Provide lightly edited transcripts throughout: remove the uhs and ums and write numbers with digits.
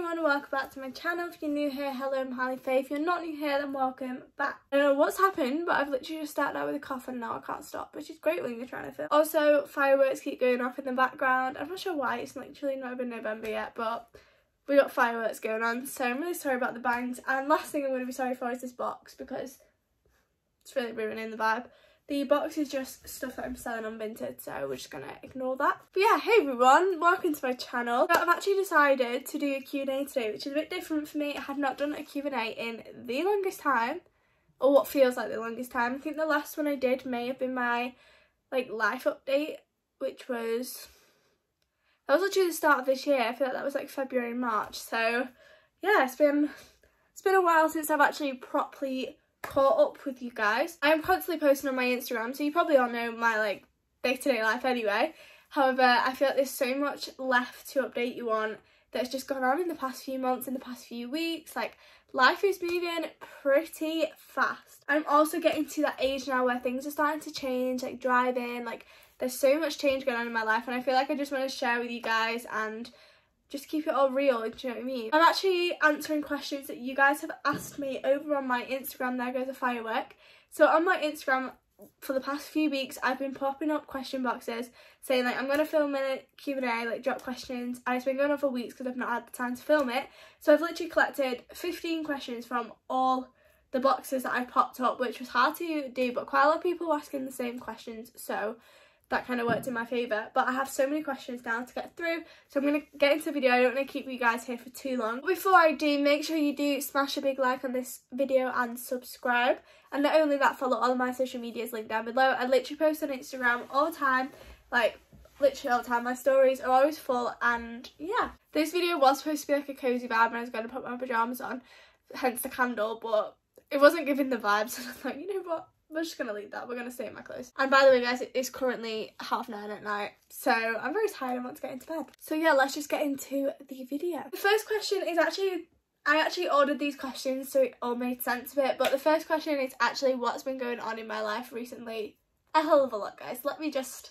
everyone, welcome back to my channel. If you're new here, hello, I'm Harleigh-faye. If you're not new here, then welcome back. I don't know what's happened, but I've literally just started out with a cough and now I can't stop, which is great when you're trying to film. Also, fireworks keep going off in the background. I'm not sure why, it's literally not even November yet, but we got fireworks going on, so I'm really sorry about the bangs. And last thing I'm going to be sorry for is this box, because it's really ruining the vibe. The box is just stuff that I'm selling on Vinted, so we're just going to ignore that. But yeah, hey everyone, welcome to my channel. So I've actually decided to do a Q&A today, which is a bit different for me. I have not done a Q&A in the longest time, or what feels like the longest time. I think the last one I did may have been my life update, which was, that was actually the start of this year. I feel like that was like February, March. So yeah, it's been a while since I've actually properly caught up with you guys. I'm constantly posting on my Instagram, so you probably all know my day-to-day life anyway. However, I feel like there's so much left to update you on that's just gone on in the past few months, in the past few weeks. Life is moving pretty fast. I'm also getting to that age now where things are starting to change, driving, there's so much change going on in my life, and I feel like I just want to share with you guys and just keep it all real, do you know what I mean? I'm actually answering questions that you guys have asked me over on my Instagram, There Goes a Firework. So on my Instagram, for the past few weeks, I've been popping up question boxes saying I'm going to film a Q&A, drop questions, and it's been going on for weeks because I've not had the time to film it. So I've literally collected 15 questions from all the boxes that I popped up, which was hard to do, but quite a lot of people were asking the same questions, so that kind of worked in my favour. But I have so many questions now to get through, so I'm going to get into the video. I don't want to keep you guys here for too long. Before I do, make sure you do smash a big like on this video and subscribe. And not only that, follow all of my social medias linked down below. I literally post on Instagram all the time, literally all the time. My stories are always full, and yeah. This video was supposed to be a cozy vibe and I was going to put my pyjamas on, hence the candle, but it wasn't giving the vibes, and I thought, you know what? We're just going to leave that. We're going to stay in my clothes. And by the way, guys, it is currently 9:30 at night, so I'm very tired and want to get into bed. So yeah, let's just get into the video. The first question is I actually ordered these questions, so it all made sense of it. But the first question is actually what's been going on in my life recently. A hell of a lot, guys. Let me just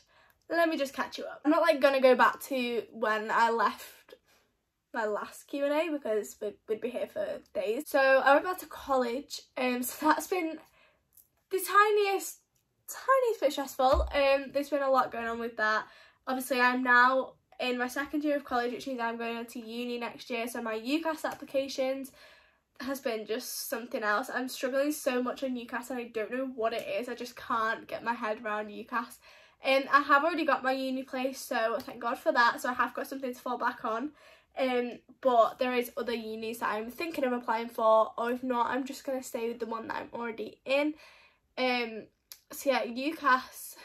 catch you up. I'm not going to go back to when I left my last Q&A, because we'd be here for days. So I went back to college, so that's been the tiniest bit stressful. There's been a lot going on with that. Obviously, I'm now in my second year of college, which means I'm going to uni next year, so my UCAS applications has been just something else. I'm struggling so much on UCAS and I don't know what it is. I just can't get my head around UCAS. I have already got my uni place, so thank God for that, so I have got something to fall back on. But there is other unis that I'm thinking of applying for, or if not, I'm just going to stay with the one that I'm already in. So yeah, UCAS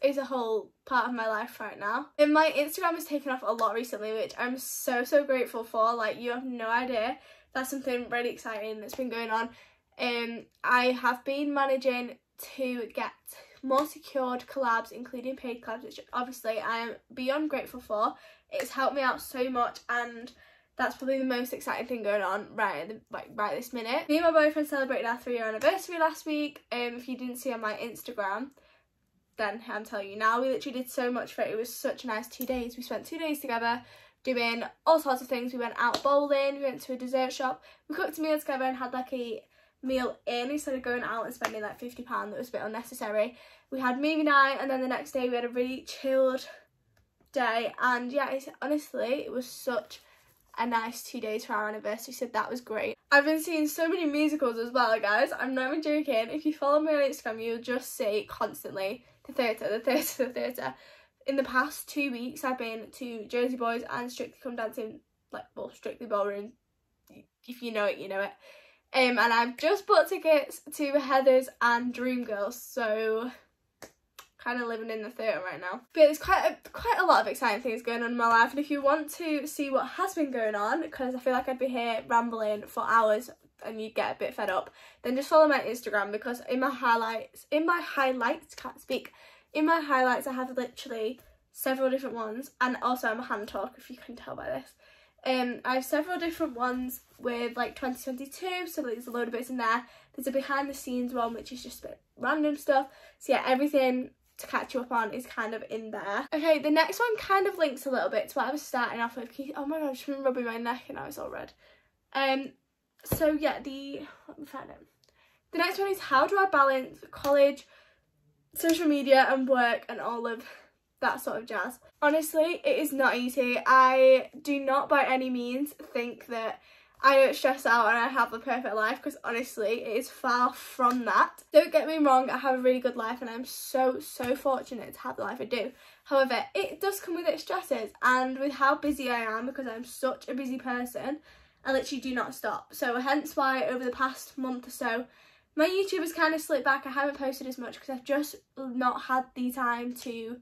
is a whole part of my life right now. And my Instagram has taken off a lot recently, which I'm so grateful for. You have no idea. That's something really exciting that's been going on. I have been managing to get more secured collabs, including paid collabs, which obviously I am beyond grateful for. It's helped me out so much, and that's probably the most exciting thing going on right this minute. Me and my boyfriend celebrated our 3-year anniversary last week. If you didn't see on my Instagram, then I'm telling you now. We literally did so much for it. It was such a nice 2 days. We spent 2 days together doing all sorts of things. We went out bowling, we went to a dessert shop, we cooked a meal together and had a meal in instead of going out and spending £50. That was a bit unnecessary. We had movie night, and then the next day we had a really chilled day, and yeah, honestly it was such a nice 2 days for our anniversary, so that was great. I've been seeing so many musicals as well, guys. I'm not even joking. If you follow me on Instagram, you'll just see constantly the theatre. In the past 2 weeks, I've been to Jersey Boys and Strictly Come Dancing, Strictly Ballroom. If you know it, you know it. And I've just bought tickets to Heathers and Dreamgirls, so kind of living in the theatre right now. But there's quite a lot of exciting things going on in my life, and if you want to see what has been going on, because I feel like I'd be here rambling for hours and you'd get a bit fed up, then just follow my Instagram, because in my highlights I have literally several different ones, and also I'm a hand talk, if you can tell by this. I have several different ones with 2022, so there's a load of bits in there. There's a behind the scenes one, which is just a bit random stuff. So yeah, everything to catch you up on is kind of in there. Okay, the next one kind of links a little bit to what I was starting off with. Oh my god, I've just been rubbing my neck and now it's all red. So yeah, let me find it. The next one is, how do I balance college, social media and work and all of that sort of jazz? Honestly, it is not easy. I do not by any means think that I don't stress out and I have the perfect life, because honestly it is far from that. Don't get me wrong, I have a really good life and I'm so fortunate to have the life I do. However, it does come with its stresses, and with how busy I am, because I'm such a busy person, I literally do not stop. So hence why over the past month or so my YouTube has kind of slipped back. I haven't posted as much because I've just not had the time to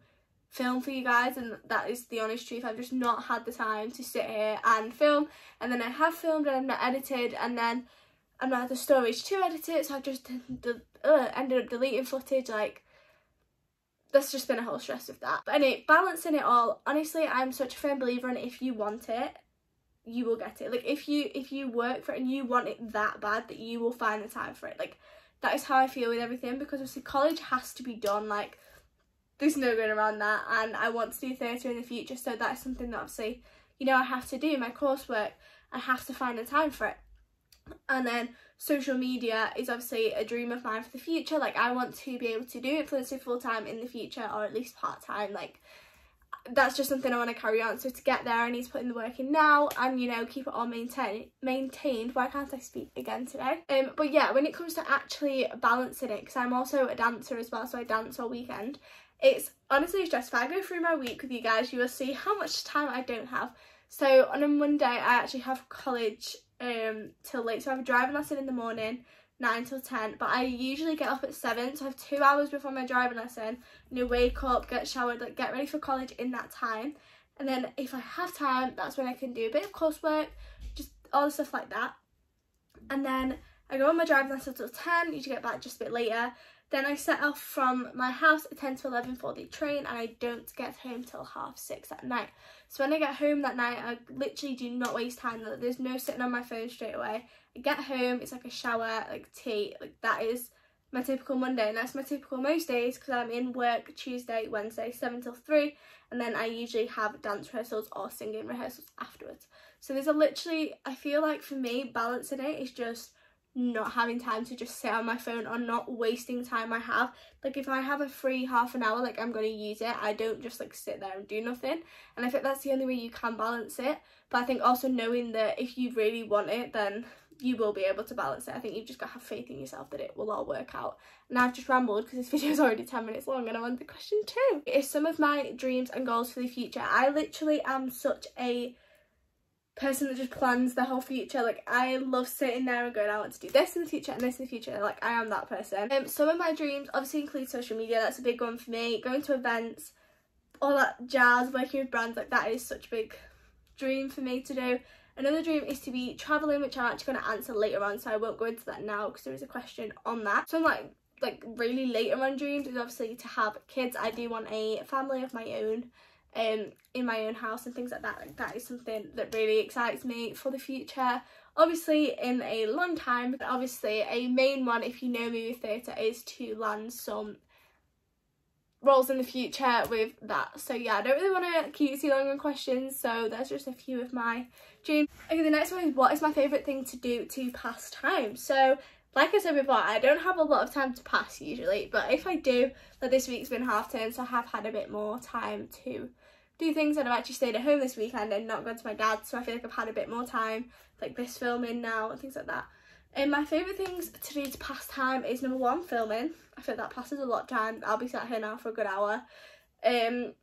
film for you guys, and that is the honest truth. I've just not had the time to sit here and film, and then I have filmed and I've not edited, and then I've not had the storage to edit it, so I've just ended up deleting footage. Like, there's just been a whole stress of that. But anyway, balancing it all, honestly, I'm such a firm believer in, if you want it, you will get it. Like, if you work for it and you want it that bad, that you will find the time for it. Like, that is how I feel with everything, because obviously college has to be done. Like, there's no going around that, and I want to do theatre in the future, so that is something that obviously, you know, I have to do. My coursework, I have to find the time for it. And then social media is obviously a dream of mine for the future. Like, I want to be able to do influencer full time in the future, or at least part time. Like, that's just something I want to carry on. So to get there, I need to put in the work in now, and, you know, keep it all maintained. Why can't I speak again today? But yeah, when it comes to actually balancing it, because I'm also a dancer as well, so I dance all weekend, it's honestly stressful. If I go through my week with you guys, you will see how much time I don't have. So on a Monday, I actually have college till late, so I have a driving lesson in the morning, 9 till 10, but I usually get up at 7, so I have 2 hours before my driving lesson, you know, wake up, get showered, like get ready for college in that time. And then if I have time, that's when I can do a bit of coursework, just all the stuff like that. And then I go on my driving lesson till 10, usually get back just a bit later. Then I set off from my house at 10 to 11 for the train, and I don't get home till 6:30 at night. So when I get home that night, I literally do not waste time. There's no sitting on my phone straight away. I get home, it's like a shower, like tea, like that is my typical Monday, and that's my typical most days, because I'm in work Tuesday, Wednesday, 7 till 3, and then I usually have dance rehearsals or singing rehearsals afterwards. So there's literally, I feel like for me, balancing it is just not having time to just sit on my phone, or not wasting time I have. Like, if I have a free half an hour, like, I'm going to use it. I don't just like sit there and do nothing, and I think that's the only way you can balance it. But I think also knowing that if you really want it, then you will be able to balance it. I think you've just got to have faith in yourself that it will all work out. And I've just rambled because this video is already 10 minutes long, and I'm on to question 2. It is some of my dreams and goals for the future. I literally am such a person that just plans the whole future. Like, I love sitting there and going, I want to do this in the future and this in the future. Like, I am that person. Some of my dreams obviously include social media. That's a big one for me. Going to events, all that jazz, working with brands, like that is such a big dream for me to do. Another dream is to be travelling, which I'm actually going to answer later on, so I won't go into that now because there is a question on that. So I'm like really later on dreams is obviously to have kids. I do want a family of my own, in my own house and things like that. Like, that is something that really excites me for the future. Obviously in a long time, but obviously a main one, if you know me with theatre, is to land some roles in the future with that. So yeah, I don't really want to keep you too long on questions, so that's just a few of my dreams. Okay, the next one is, what is my favourite thing to do to pass time? So like I said before, I don't have a lot of time to pass usually, but if I do, like this week's been half term, so I have had a bit more time to do things, and I've actually stayed at home this weekend and not gone to my dad's, so I feel like I've had a bit more time, like this filming now and things like that. And my favourite things to do to pass time is, number 1, filming. I feel that passes a lot of time. I'll be sat here now for a good hour. I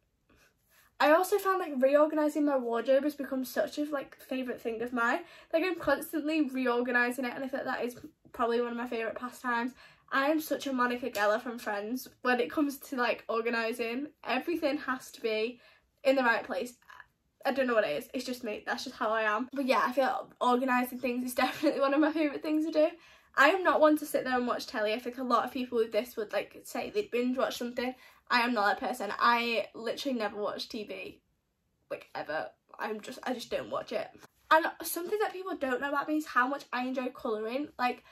also found like reorganising my wardrobe has become such a like favourite thing of mine. Like, I'm constantly reorganising it, and I feel like that is probably one of my favourite pastimes. I am such a Monica Geller from Friends when it comes to like organising. Everything has to be in the right place. I don't know what it is, it's just me, that's just how I am. But yeah, I feel organising things is definitely one of my favourite things to do. I am not one to sit there and watch telly. I think a lot of people with this would like say they'd binge watch something. I am not that person. I literally never watch TV, like ever. I just don't watch it. And something that people don't know about me is how much I enjoy colouring. Like,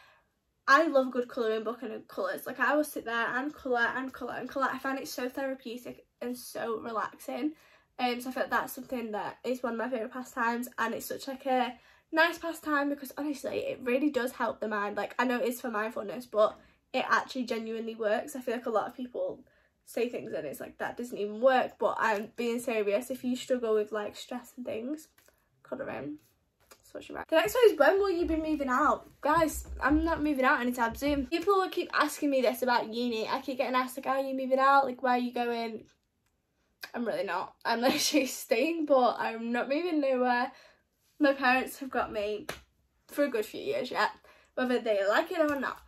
I love a good colouring book and colours. Like, I will sit there and colour and colour and colour. I find it so therapeutic and so relaxing. So I feel like that's something that is one of my favourite pastimes, and it's such like a nice pastime because honestly it really does help the mind. Like, I know it is for mindfulness, but it actually genuinely works. I feel like a lot of people say things and it's like that doesn't even work, but I'm being serious. If you struggle with like stress and things, colouring, that's what you're right. The next one is, when will you be moving out? Guys, I'm not moving out anytime soon. People will keep asking me this about uni. I keep getting asked like, are you moving out? Like, where are you going? I'm really not. I'm literally staying, but I'm not moving nowhere. My parents have got me for a good few years yet, whether they like it or not.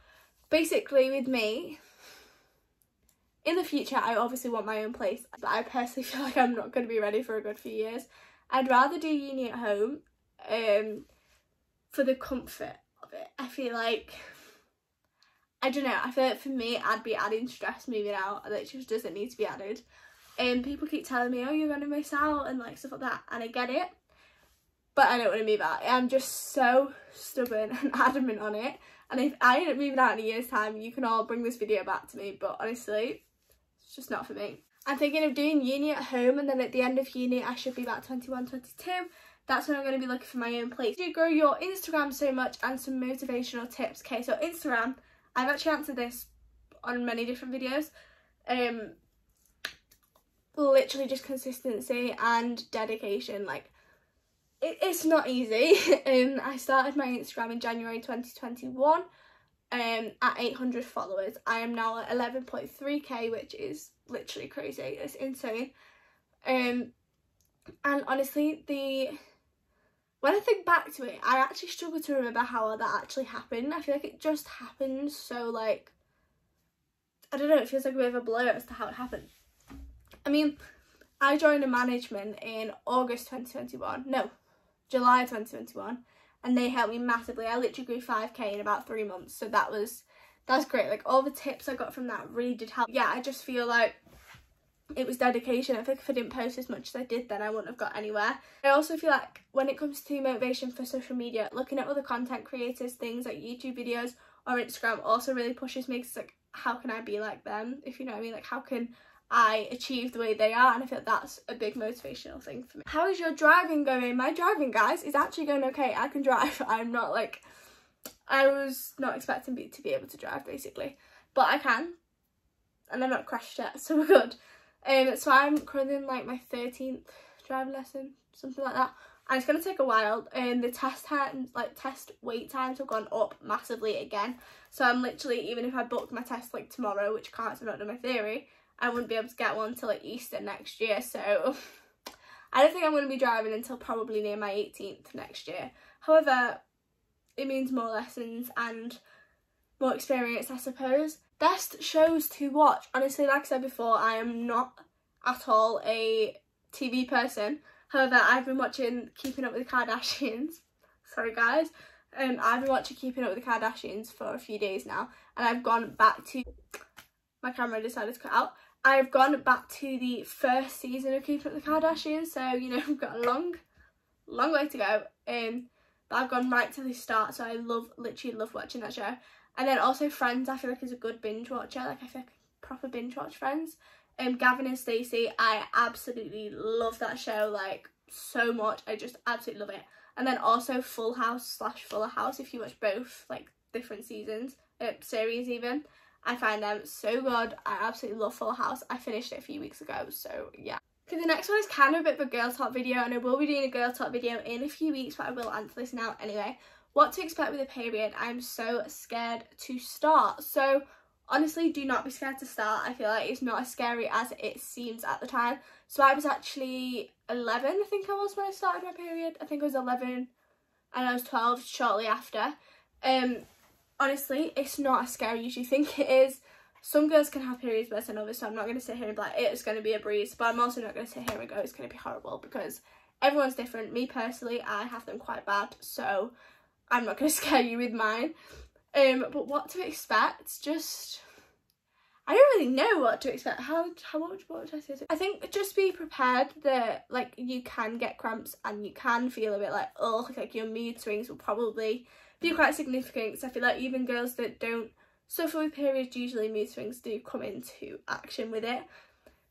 Basically with me, in the future I obviously want my own place, but I personally feel like I'm not going to be ready for a good few years. I'd rather do uni at home for the comfort of it. I feel like, I don't know, I feel like for me I'd be adding stress moving out that just doesn't need to be added. People keep telling me, oh, you're going to miss out and like stuff like that, and I get it, but I don't want to move out. I'm just so stubborn and adamant on it, and if I end up moving out in a year's time, you can all bring this video back to me, but honestly it's just not for me. I'm thinking of doing uni at home, and then at the end of uni I should be about 21, 22. That's when I'm going to be looking for my own place. Do grow your Instagram so much, and some motivational tips. Okay, so Instagram, I've actually answered this on many different videos. Literally just consistency and dedication. Like, it's not easy. I started my Instagram in January 2021 at 800 followers. I am now at 11.3k, which is literally crazy. It's insane. And honestly, when I think back to it, I actually struggle to remember how that actually happened. I feel like it just happened, so like, I don't know, it feels like a bit of a blur as to how it happened. I mean, I joined a management in August 2021, no, July 2021, and they helped me massively. I literally grew 5k in about 3 months, so that's great. Like, all the tips I got from that really did help. Yeah, I just feel like it was dedication. I think if I didn't post as much as I did, then I wouldn't have got anywhere. I also feel like when it comes to motivation for social media, looking at other content creators, things like YouTube videos or Instagram also really pushes me, because like, how can I be like them, if you know what I mean? Like, how can I achieve the way they are? And I feel like that's a big motivational thing for me. How is your driving going? My driving, guys, is actually going okay. I can drive. I'm not like, I was not expecting to be able to drive basically, but I can, and I'm not crashed yet, so we're good. So I'm currently in like my 13th driving lesson, something like that, and it's going to take a while. The test times, like test wait times, have gone up massively again, so I'm literally, even if I booked my test like tomorrow, which I can't, so I've not done my theory, I wouldn't be able to get one till like Easter next year. So I don't think I'm going to be driving until probably near my 18th next year. However, it means more lessons and more experience, I suppose. Best shows to watch. Honestly, like I said before, I am not at all a TV person. However, I've been watching Keeping Up with the Kardashians. Sorry guys. I've been watching Keeping Up with the Kardashians for a few days now, and I've gone back to, my camera decided to cut out. I've gone back to the first season of Keeping Up with the Kardashians, so you know, we've got a long way to go. But I've gone right to the start, so I literally love watching that show. And then also Friends, I feel like is a good binge watcher. Like, I feel like I proper binge watch Friends. Gavin and Stacey, I absolutely love that show, like, so much. I just absolutely love it. And then also Full House / Fuller House, if you watch both, like, different seasons, series even. I find them so good. I absolutely love Full House. I finished it a few weeks ago, so yeah. Okay, the next one is kind of a bit of a girl talk video, and I will be doing a girl talk video in a few weeks, but I will answer this now anyway. What to expect with a period? I'm so scared to start. So honestly, do not be scared to start. I feel like it's not as scary as it seems at the time. So I was actually 11, I think I was, when I started my period. I think I was 11 and I was 12 shortly after. Honestly, it's not as scary as you think it is. Some girls can have periods worse than others, so I'm not going to sit here and be like, it's going to be a breeze, but I'm also not going to sit here and go, it's going to be horrible, because everyone's different. Me personally, I have them quite bad, so I'm not going to scare you with mine. But what to expect, just, I don't really know what to expect. What would I say? I think just be prepared that like you can get cramps and you can feel a bit like, oh, like your mood swings will probably be quite significant, because I feel like even girls that don't suffer with periods, usually mood swings do come into action with it.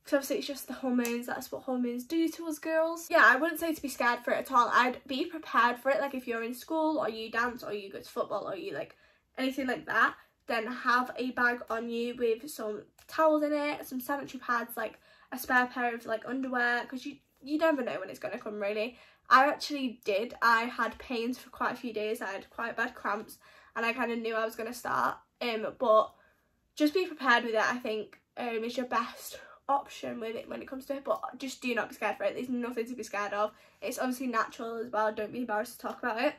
Because obviously it's just the hormones, that's what hormones do to us girls. Yeah, I wouldn't say to be scared for it at all. I'd be prepared for it. Like if you're in school or you dance or you go to football or you like anything like that, then have a bag on you with some towels in it, some sanitary pads, like a spare pair of like underwear, because you never know when it's going to come really. I actually did. I had pains for quite a few days. I had quite bad cramps and I kind of knew I was going to start. But just be prepared with it, I think, is your best option with it when it comes to it. But just do not be scared for it. There's nothing to be scared of. It's obviously natural as well. Don't be embarrassed to talk about it.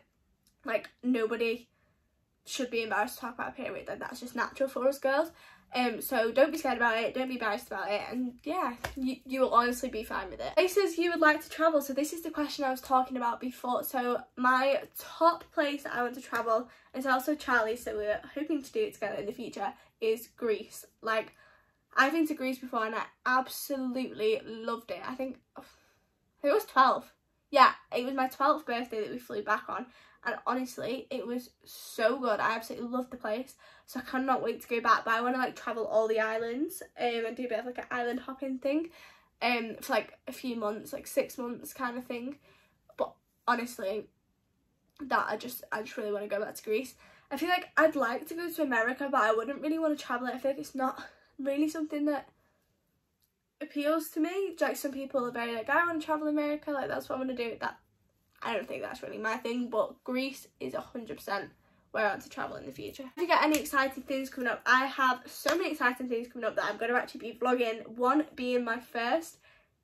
Like, nobody should be embarrassed to talk about a period. Like, that's just natural for us girls. So don't be scared about it, don't be embarrassed about it, and yeah, you will honestly be fine with it. Places you would like to travel. So this is the question I was talking about before. So my top place that I want to travel, and it's also Charlie's, so we're hoping to do it together in the future, is Greece. Like, I've been to Greece before and I absolutely loved it. I think it was 12. Yeah, it was my 12th birthday that we flew back on. And honestly, it was so good. I absolutely loved the place. So I cannot wait to go back. But I want to like travel all the islands and do a bit of like an island hopping thing for like a few months, like 6 months kind of thing. But honestly, that I just really want to go back to Greece. I feel like I'd like to go to America, but I wouldn't really want to travel it. I feel like it's not really something that appeals to me. Like some people are very like, I want to travel America, like that's what I want to do. That I don't think that's really my thing, but Greece is 100% where I want to travel in the future. If you get any exciting things coming up, I have so many exciting things coming up that I'm going to actually be vlogging. One being my first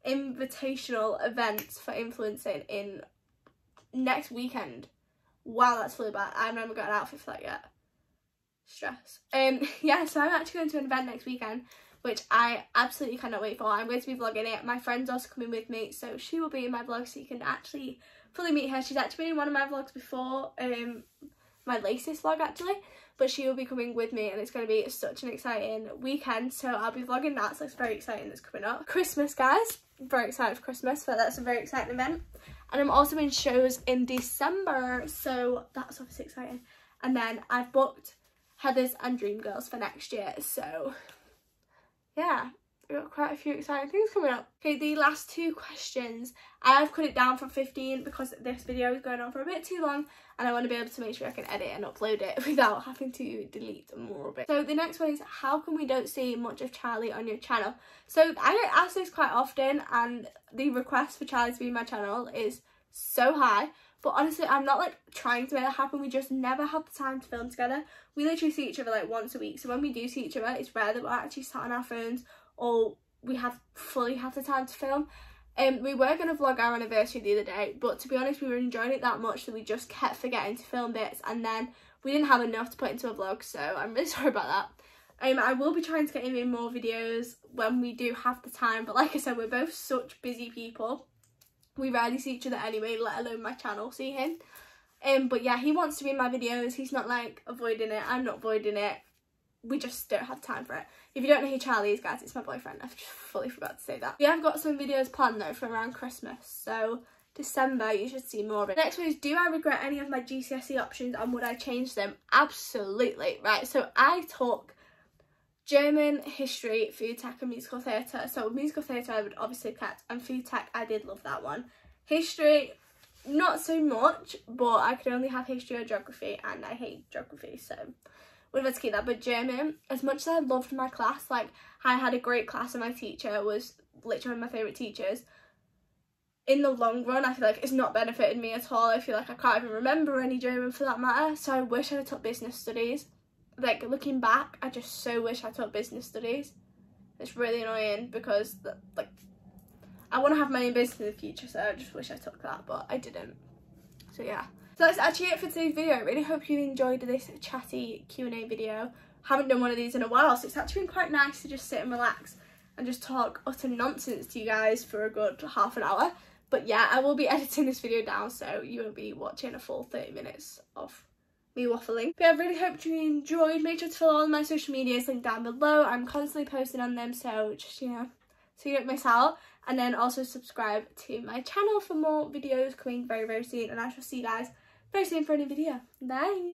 invitational event for influencing in next weekend. Wow, that's fully bad. I've never got an outfit for that yet. Stress. Yeah, so I'm actually going to an event next weekend, which I absolutely cannot wait for. I'm going to be vlogging it. My friend's also coming with me, so she will be in my vlog, so you can actually fully meet her. She's actually been in one of my vlogs before, my latest vlog actually, but she will be coming with me and it's going to be such an exciting weekend, so I'll be vlogging that, so it's very exciting that's coming up. Christmas, guys, very excited for Christmas, but that's a very exciting event. And I'm also in shows in December, so that's obviously exciting. And then I've booked Heathers and Dreamgirls for next year, so yeah, we've got quite a few exciting things coming up. Okay, the last two questions, I've cut it down from 15 because this video is going on for a bit too long and I want to be able to make sure I can edit and upload it without having to delete more of it. So the next one is, how come we don't see much of Charlie on your channel? So I get asked this quite often and the request for Charlie to be in my channel is so high, but honestly I'm not like trying to make that happen. We just never have the time to film together. We literally see each other like once a week, so when we do see each other it's rare that we're actually sat on our phones or we fully have the time to film. We were going to vlog our anniversary the other day, but to be honest we were enjoying it that much that we just kept forgetting to film bits, and then we didn't have enough to put into a vlog, so I'm really sorry about that. I will be trying to get in more videos when we do have the time, but like I said, we're both such busy people. We rarely see each other anyway, let alone my channel see him. But yeah, he wants to be in my videos. He's not like avoiding it, I'm not avoiding it. We just don't have time for it. If you don't know who Charlie is, guys, it's my boyfriend. I've just fully forgot to say that. We have got some videos planned though for around Christmas, so December you should see more of it. Next one is, do I regret any of my GCSE options and would I change them? Absolutely. Right, so I took German, history, food tech and musical theatre. So musical theatre I would obviously kept, and food tech I did love that one. History, not so much, but I could only have history or geography and I hate geography, so would have had to keep that. But German, as much as I loved my class, like I had a great class and my teacher was literally one of my favourite teachers, in the long run I feel like it's not benefited me at all. I feel like I can't even remember any German for that matter, so I wish I had took business studies. Like looking back, I just so wish I took business studies. It's really annoying because like I want to have my own business in the future, so I just wish I took that, but I didn't. So yeah. So that's actually it for today's video. I really hope you enjoyed this chatty Q&A video. Haven't done one of these in a while, so it's actually been quite nice to just sit and relax and just talk utter nonsense to you guys for a good half an hour. But yeah, I will be editing this video down, so you will be watching a full 30 minutes of me waffling. But I really hope you enjoyed. Make sure to follow all my social medias linked down below. I'm constantly posting on them, so just, you know, so you don't miss out. And then also subscribe to my channel for more videos coming very, very soon. And I shall see you guys very soon for a new video. Bye!